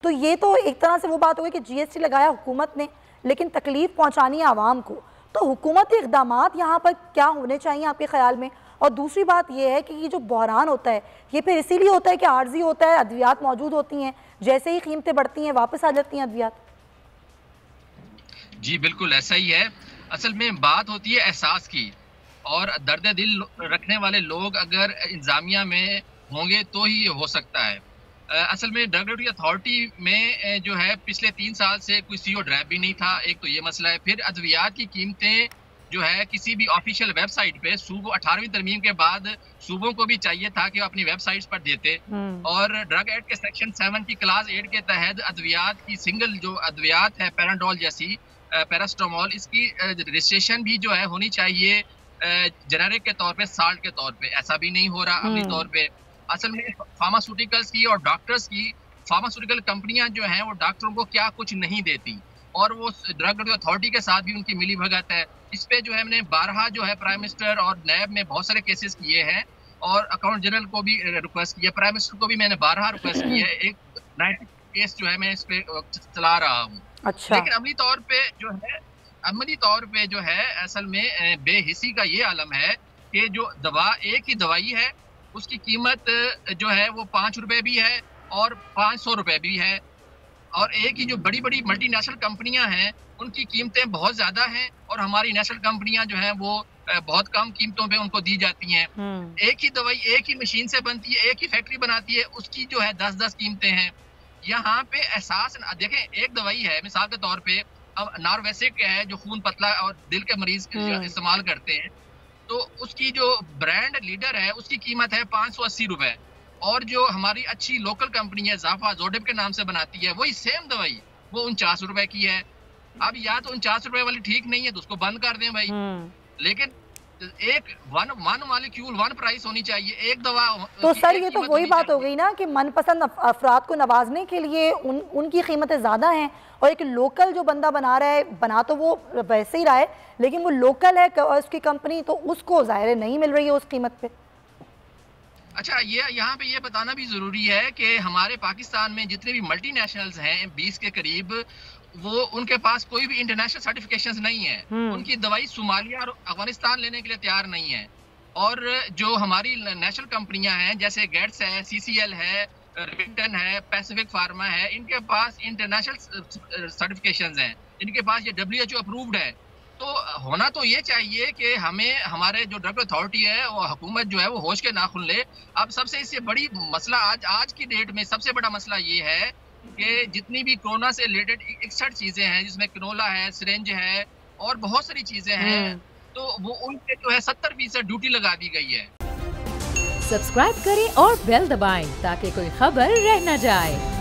तो ये तो एक तरह से वो बात हो गई कि GST लगाया हुकूमत ने, लेकिन तकलीफ पहुंचानी है आवाम को। तो हुकूमती इक़दामात यहाँ पर क्या होने चाहिए आपके ख्याल में? और दूसरी बात यह है कि ये जो बहरान होता है ये फिर इसीलिए होता है कि आर्जी होता है, अद्वियात मौजूद होती हैं, जैसे ही कीमतें बढ़ती हैं वापस आ जाती हैं अद्वियात। जी बिल्कुल ऐसा ही है। असल में बात होती है एहसास की, और दर्द दिल रखने वाले लोग अगर इंतजामिया में होंगे तो ही ये हो सकता है। असल में ड्रग रेगुलेटरी अथॉरिटी में जो है पिछले 3 साल से कोई CEO ड्राइव भी नहीं था, एक तो ये मसला है। फिर अद्वियात की कीमतें जो है किसी भी ऑफिशियल वेबसाइट पे सूबों 18वीं तरमीम के बाद सूबों को भी चाहिए था कि वो अपनी वेबसाइट्स पर देते, और ड्रग एक्ट के सेक्शन 7 की क्लास 8 के तहत अद्वियात की सिंगल जो अद्वियात है पैराडोल जैसी पैरास्टामोल, इसकी रजिस्ट्रेशन भी जो है होनी चाहिए जेनेरिक के तौर पे, साल्ट के तौर पे। ऐसा भी नहीं हो रहा अमली तौर पे। असल में फार्मास्यूटिकल्स की और डॉक्टर्स की, फार्मास्यूटिकल कंपनियां जो हैं वो डॉक्टरों को क्या कुछ नहीं देती, और वो ड्रग रेगुलेटरी अथॉरिटी के साथ भी उनकी मिली भगत है। इस पे जो है हमने 12 जो है प्राइम मिनिस्टर और नैब में बहुत सारे केसेस किए हैं, और अकाउंट जनरल को भी रिक्वेस्ट किया, प्राइम मिनिस्टर को भी मैंने 12 रिक्वेस्ट की है। एक 90 केस जो है मैं इस पे चला रहा हूँ। अच्छा। लेकिन अमली तौर पे जो है असल में बेहिसी का ये आलम है कि जो दवा, एक ही दवाई है, उसकी कीमत जो है वो 5 रुपए भी है और 500 रुपए भी है। और एक ही जो बड़ी बड़ी मल्टीनेशनल कंपनियां हैं उनकी कीमतें बहुत ज्यादा हैं, और हमारी नेशनल कंपनियां जो हैं वो बहुत कम कीमतों पे उनको दी जाती हैं। एक ही दवाई एक ही मशीन से बनती है, एक ही फैक्ट्री बनाती है, उसकी जो है 10-10 कीमतें हैं। यहाँ पे एहसास देखें, एक दवाई है मिसाल के तौर पे, अब नॉर्वेसिक है जो खून पतला और दिल के मरीज इस्तेमाल करते हैं, तो उसकी जो ब्रांड लीडर है उसकी कीमत है 580 रुपए, और जो हमारी अच्छी लोकल कंपनी है जाफा जोडेब के नाम से बनाती है वही सेम दवाई वो 49 रुपए की है। अब या तो 49 रुपए वाली ठीक नहीं है तो उसको बंद कर दें भाई, लेकिन एक वन मॉलिक्यूल वन प्राइस होनी चाहिए, एक दवा। तो सर ये तो वही बात हो गई ना कि मनपसंद अफराद को नवाजने के लिए उनकी कीमतें ज़्यादा हैं, और एक लोकल जो बंदा बना रहा है, बना तो वो वैसे ही रहा है लेकिन वो लोकल है उसकी कंपनी, तो उसको ज़ाहिर नहीं मिल रही है उस कीमत पे। अच्छा, ये यहाँ पे ये बताना भी जरूरी है कि हमारे पाकिस्तान में जितने भी मल्टीनेशनल्स हैं 20 के करीब, वो उनके पास कोई भी इंटरनेशनल सर्टिफिकेशंस नहीं है। उनकी दवाई सोमालिया और अफगानिस्तान लेने के लिए तैयार नहीं है। और जो हमारी नेशनल कंपनियां हैं जैसे गेट्स है, CCL है, रिटन है, पैसिफिक फार्मा है, इनके पास इंटरनेशनल सर्टिफिकेशंस हैं, इनके पास ये WHO अप्रूव्ड है। तो होना तो ये चाहिए कि हमें, हमारे जो ड्रग अथॉरिटी है वो हुकूमत जो है वो होश के नाखुन ले। अब सबसे इससे बड़ी मसला आज की डेट में सबसे बड़ा मसला ये है कि जितनी भी कोरोना से रिलेटेड 61 चीजें हैं, जिसमें कैनोला है, सिरिंज है और बहुत सारी चीजें हैं, तो वो उन पे जो है 70% ड्यूटी लगा दी गई है। सब्सक्राइब करें और बेल दबाएं ताकि कोई खबर रह न जाए।